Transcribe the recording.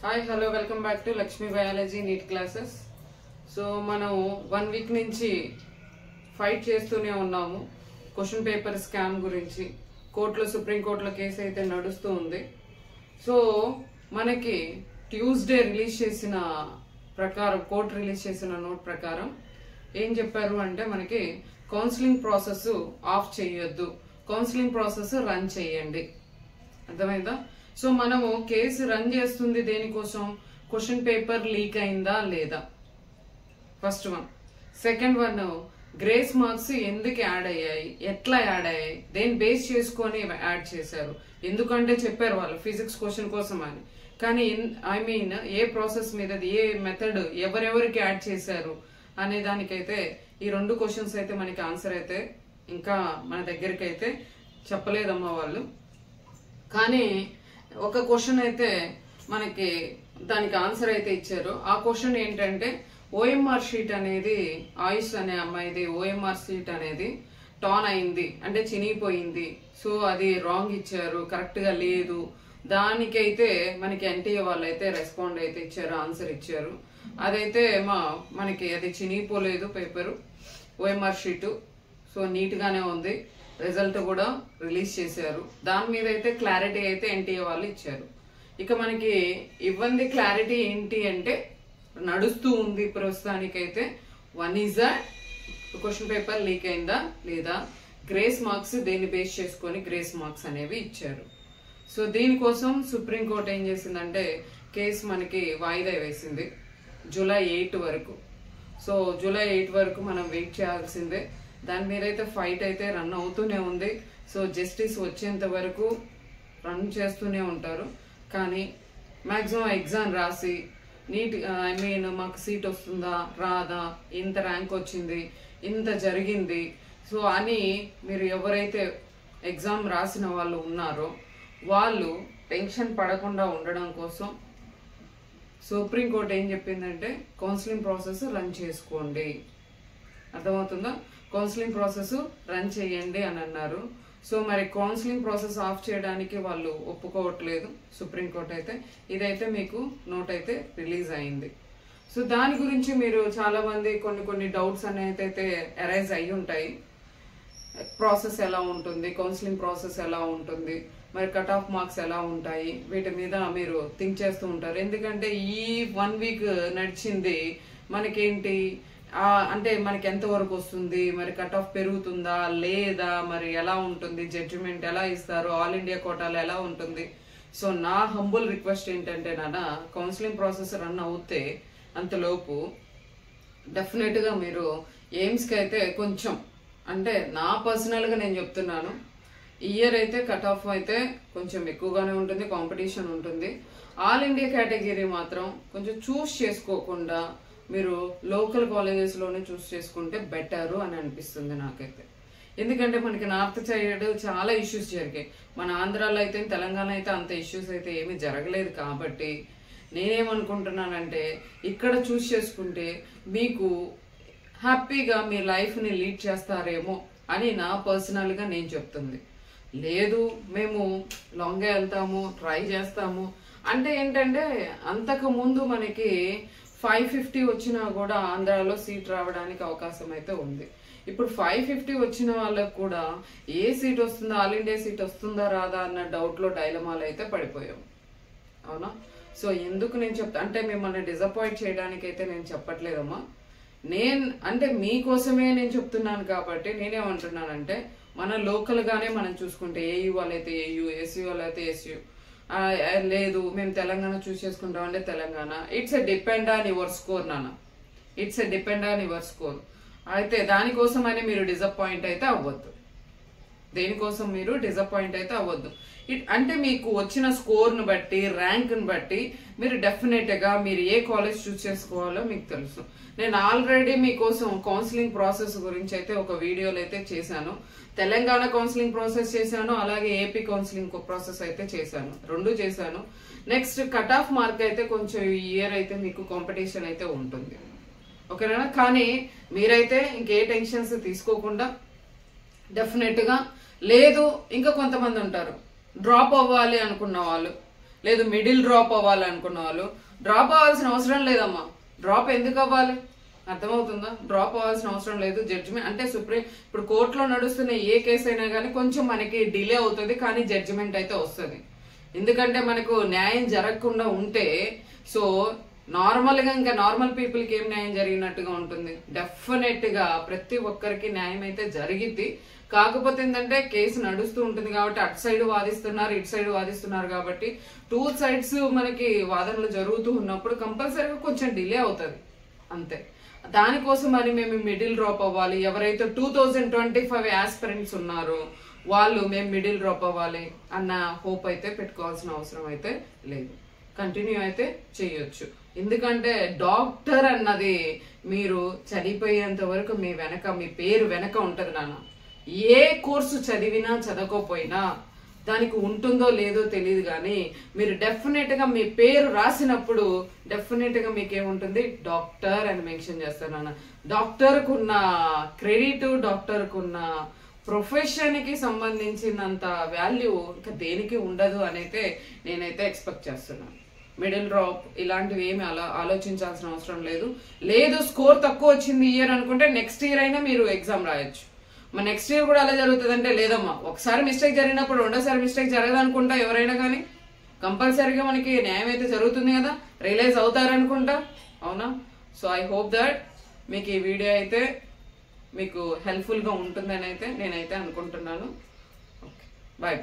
Hi hello welcome back to Lakshmi biology NEET classes. So మనం 1 week నుంచి fight చేస్తూనే ఉన్నాము క్వశ్చన్ పేపర్ స్కామ్ గురించి. కోర్టులో సుప్రీంకోర్టులో కేసు అయితే నడుస్తూ ఉంది. సో మనకి ట్యూస్డే రిలీజ్ చేసిన ప్రకారం, కోర్టు రిలీజ్ చేసిన నోట్ ప్రకారం ఏం చెప్పారు అంటే మనకి కౌన్సిలింగ్ ప్రాసెస్ ఆఫ్ చేయొద్దు, కౌన్సిలింగ్ ప్రాసెస్ రన్ చేయండి. అర్థమైందా? సో మనము కేసు రన్ చేస్తుంది దేనికోసం? క్వశ్చన్ పేపర్ లీక్ అయిందా లేదా, first one. Second one, grace marks ఎందుకు యాడ్ అయ్యాయి, ఎట్లా యాడ్ అయ్యాయి, దేని బేస్ చేసుకొని యాడ్ చేశారు. ఎందుకంటే చెప్పారు వాళ్ళు ఫిజిక్స్ క్వశ్చన్ కోసం అని, కానీ ఏ ప్రాసెస్ మీద, ఏ మెథడ్, ఎవరెవరికి యాడ్ చేశారు అనే దానికైతే ఈ 2 క్వశ్చన్స్ అయితే మనకి ఆన్సర్ అయితే ఇంకా మన దగ్గరికి అయితే చెప్పలేదమ్మా వాళ్ళు. కానీ ఒక క్వశ్చన్ అయితే మనకి దానికి ఆన్సర్ అయితే ఇచ్చారు. ఆ క్వశ్చన్ ఏంటంటే ఓఎంఆర్ షీట్ అనేది, ఆయుష్ అనే అమ్మాయిది ఓఎంఆర్ షీట్ అనేది టాన్ అయింది అంటే చినిగిపోయింది. సో అది రాంగ్ ఇచ్చారు, కరెక్ట్ గా లేదు. దానికైతే మనకి ఎన్టీఏ వాళ్ళు అయితే రెస్పాండ్ అయితే ఇచ్చారు, ఆన్సర్ ఇచ్చారు. అదైతే మనకి అది చినిగిపోలేదు paper, O M R sheet. So neat గానే ఉంది. రిజల్ట్ కూడా రిలీజ్ చేశారు. దాని మీద అయితే క్లారిటీ అయితే ఎన్టీఏ వాళ్ళు ఇచ్చారు. ఇక మనకి ఇవ్వండి క్లారిటీ ఏంటి అంటే నడుస్తూ ఉంది ప్రస్తుతానికైతే. 1 ఈజ్ క్వశ్చన్ పేపర్ లీక్ అయిందా లేదా, గ్రేస్ మార్క్స్ దేన్ని బేస్ చేసుకొని గ్రేస్ మార్క్స్ అనేవి ఇచ్చారు. సో దీనికోసం సుప్రీంకోర్టు ఏం చేసిందంటే కేసు మనకి వాయిదా వేసింది జూలై 8 వరకు. సో జూలై 8 వరకు మనం వెయిట్ చేయాల్సిందే. దాని మీద అయితే ఫైట్ అయితే రన్ అవుతూనే ఉంది. సో జస్టిస్ వచ్చేంత వరకు రన్ చేస్తూనే ఉంటారు. కానీ మాక్సిమం ఎగ్జామ్ రాసి నీట్ మాకు సీట్ వస్తుందా రాదా, ఇంత ర్యాంక్ వచ్చింది, ఇంత జరిగింది, సో అని మీరు ఎవరైతే ఎగ్జామ్ రాసిన వాళ్ళు ఉన్నారో వాళ్ళు టెన్షన్ పడకుండా ఉండడం కోసం సుప్రీంకోర్టు ఏం చెప్పిందంటే కౌన్సిలింగ్ ప్రాసెస్ రన్ చేసుకోండి. అర్థమవుతుందా? కౌన్సిలింగ్ ప్రాసెస్ రన్ చేయండి అని అన్నారు. సో మరి కౌన్సిలింగ్ ప్రాసెస్ ఆఫ్ చేయడానికి వాళ్ళు ఒప్పుకోవట్లేదు సుప్రీంకోర్టు అయితే. ఇదైతే మీకు నోట్ అయితే రిలీజ్ అయింది. సో దాని గురించి మీరు చాలా మంది కొన్ని డౌట్స్ అనేది అయితే అరైజ్ అయ్యి ఉంటాయి. ప్రాసెస్ ఎలా ఉంటుంది, కౌన్సిలింగ్ ప్రాసెస్ ఎలా ఉంటుంది, మరి కట్ ఆఫ్ మార్క్స్ ఎలా ఉంటాయి, వీటి మీద మీరు థింక్ చేస్తూ ఉంటారు. ఎందుకంటే ఈ 1 వీక్ నడిచింది మనకేంటి అంటే మనకి ఎంత వరకు వస్తుంది, మరి కట్ ఆఫ్ పెరుగుతుందా లేదా, మరి ఎలా ఉంటుంది, జడ్జిమెంట్ ఎలా ఇస్తారు, ఆల్ ఇండియా కోటాలో ఎలా ఉంటుంది. సో నా హంబుల్ రిక్వెస్ట్ ఏంటంటే నాన్న, కౌన్సిలింగ్ ప్రాసెస్ రన్ అవుతే అంతలోపు డెఫినెట్ గా మీరు ఎయిమ్స్ కి అయితే కొంచెం, అంటే నా పర్సనల్ గా నేను చెప్తున్నాను, ఇయర్ అయితే కట్ ఆఫ్ అయితే కొంచెం ఎక్కువగానే ఉంటుంది, కాంపిటీషన్ ఉంటుంది. ఆల్ ఇండియా కేటగిరీ మాత్రం కొంచెం చూస్ చేసుకోకుండా మీరు లోకల్ కాలేజెస్ లోనే చూస్ చేసుకుంటే బెటర్ అని అనిపిస్తుంది నాకైతే. ఎందుకంటే మనకి నార్త్ సైడ్ చాలా ఇష్యూస్ జరిగాయి. మన ఆంధ్రాలో అయితే, తెలంగాణ అయితే అంత ఇష్యూస్ అయితే ఏమీ జరగలేదు. కాబట్టి నేనేమనుకుంటున్నానంటే ఇక్కడ చూస్ చేసుకుంటే మీకు హ్యాపీగా మీ లైఫ్ ని లీడ్ చేస్తారేమో అని నా పర్సనల్ గా నేను చెప్తుంది. లేదు మేము లాంగ్గా వెళ్తాము, ట్రై చేస్తాము అంటే ఏంటంటే, అంతకు ముందు మనకి 550 వచ్చినా కూడా ఆంధ్రాలో సీట్ రావడానికి అవకాశం అయితే ఉంది. ఇప్పుడు 550 వచ్చిన వాళ్ళకు కూడా ఏ సీట్ వస్తుందా, ఆల్ ఇండియా సీట్ వస్తుందా రాదా అన్న డౌట్ లో డైలమాలు అయితే పడిపోయాం. అవునా? సో ఎందుకు నేను చెప్తా అంటే మిమ్మల్ని డిసప్పాయింట్ చేయడానికి అయితే నేను చెప్పట్లేదమ్మా. అంటే మీకోసమే నేను చెప్తున్నాను. కాబట్టి నేనేమంటున్నానంటే మన లోకల్ గానే మనం చూసుకుంటే, ఏయూ వాళ్ళైతే ఏయూ, ఎస్యూ వాళ్ళైతే ఎస్యూ, లేదు మేము తెలంగాణ చూస్ చేసుకుంటాం అంటే Telangana. It's a depend on your score నాన్న, it's a depend on your score. అయితే దానికోసం అని మీరు డిసప్పాయింట్ అయితే అవ్వద్దు, దేనికోసం మీరు డిసప్పాయింట్ అయితే అవ్వద్దు. అంటే మీకు వచ్చిన స్కోర్ను బట్టి, ర్యాంక్ను బట్టి మీరు డెఫినెట్ గా మీరు ఏ కాలేజ్ చూస్ చేసుకోవాలో మీకు తెలుసు. నేను ఆల్రెడీ మీకోసం కౌన్సిలింగ్ ప్రాసెస్ గురించి అయితే ఒక వీడియోలు అయితే చేశాను. తెలంగాణ కౌన్సిలింగ్ ప్రాసెస్ చేశాను, అలాగే ఏపీ కౌన్సిలింగ్ ప్రాసెస్ అయితే చేశాను, 2 చేశాను. నెక్స్ట్ కట్ ఆఫ్ మార్క్ అయితే కొంచెం ఈ ఇయర్ అయితే మీకు కాంపిటీషన్ అయితే ఉంటుంది, ఓకేనా? కానీ మీరైతే ఇంకే టెన్షన్స్ తీసుకోకుండా డెఫినెట్ గా, లేదు ఇంకా కొంతమంది ఉంటారు డ్రాప్ అవ్వాలి అనుకున్న వాళ్ళు, లేదు మిడిల్ డ్రాప్ అవ్వాలనుకున్న వాళ్ళు డ్రాప్ అవ్వాల్సిన అవసరం లేదమ్మా. డ్రాప్ ఎందుకు అవ్వాలి? అర్థమవుతుందా? డ్రాప్ అవ్వాల్సిన అవసరం లేదు. జడ్జిమెంట్ అంటే ఇప్పుడు కోర్టులో నడుస్తున్న ఏ కేసు అయినా కానీ కొంచెం మనకి డిలే అవుతుంది, కానీ జడ్జిమెంట్ అయితే వస్తుంది. ఎందుకంటే మనకు న్యాయం జరగకుండా ఉంటే సో నార్మల్ గా ఇంకా నార్మల్ పీపుల్ కి ఏం న్యాయం జరిగినట్టుగా ఉంటుంది? డెఫినెట్ గా ప్రతి ఒక్కరికి న్యాయం అయితే జరిగిద్ది. కాకపోతే ఏంటంటే కేసు నడుస్తూ ఉంటుంది కాబట్టి అటు సైడ్ వాదిస్తున్నారు, ఇటు సైడ్ వాదిస్తున్నారు కాబట్టి టూ సైడ్స్ మనకి వాదనలు జరుగుతూ ఉన్నప్పుడు కంపల్సరీగా కొంచెం డిలే అవుతుంది అంతే. దానికోసం అని మేము మిడిల్ డ్రాప్ అవ్వాలి, ఎవరైతే 2025 ఆస్పిరెంట్స్ ఉన్నారో వాళ్ళు మేము మిడిల్ డ్రాప్ అవ్వాలి అన్న హోప్ అయితే పెట్టుకోవాల్సిన అవసరం అయితే లేదు. కంటిన్యూ అయితే చేయొచ్చు. ఎందుకంటే డాక్టర్ అన్నది మీరు చనిపోయేంత వరకు మీ వెనక, మీ పేరు వెనక ఉంటది నాన్న. ఏ కోర్సు చదివినా చదవకపోయినా దానికి ఉంటుందో లేదో తెలియదు, కానీ మీరు డెఫినెట్ గా మీ పేరు రాసినప్పుడు డెఫినెట్ గా మీకేముంటుంది? డాక్టర్ అని మెన్షన్ చేస్తారు నాన్న. డాక్టర్ కున్న క్రెడిట్, డాక్టర్ కున్న ప్రొఫెషన్ కి సంబంధించినంత వాల్యూ ఇంకా దేనికి ఉండదు అని అయితే నేనైతే ఎక్స్పెక్ట్ చేస్తున్నాను. మిడిల్ డ్రాప్ ఇలాంటివి ఏమి ఆలోచించాల్సిన అవసరం లేదు. లేదు స్కోర్ తక్కువ వచ్చింది ఇయర్ అనుకుంటే నెక్స్ట్ ఇయర్ అయినా మీరు ఎగ్జామ్ రాయొచ్చు. మరి నెక్స్ట్ ఇయర్ కూడా అలా జరుగుతుంది అంటే లేదమ్మా, ఒకసారి మిస్టేక్ జరిగినప్పుడు రెండోసారి మిస్టేక్ జరగదనుకుంటా ఎవరైనా కానీ. కంపల్సరీగా మనకి న్యాయం అయితే జరుగుతుంది కదా, రియలైజ్ అవుతారనుకుంటా, అవునా? సో ఐ హోప్ దట్ మీకు ఈ వీడియో అయితే మీకు హెల్ప్ఫుల్ గా ఉంటుందని అయితే నేనైతే అనుకుంటున్నాను. Okay, bye.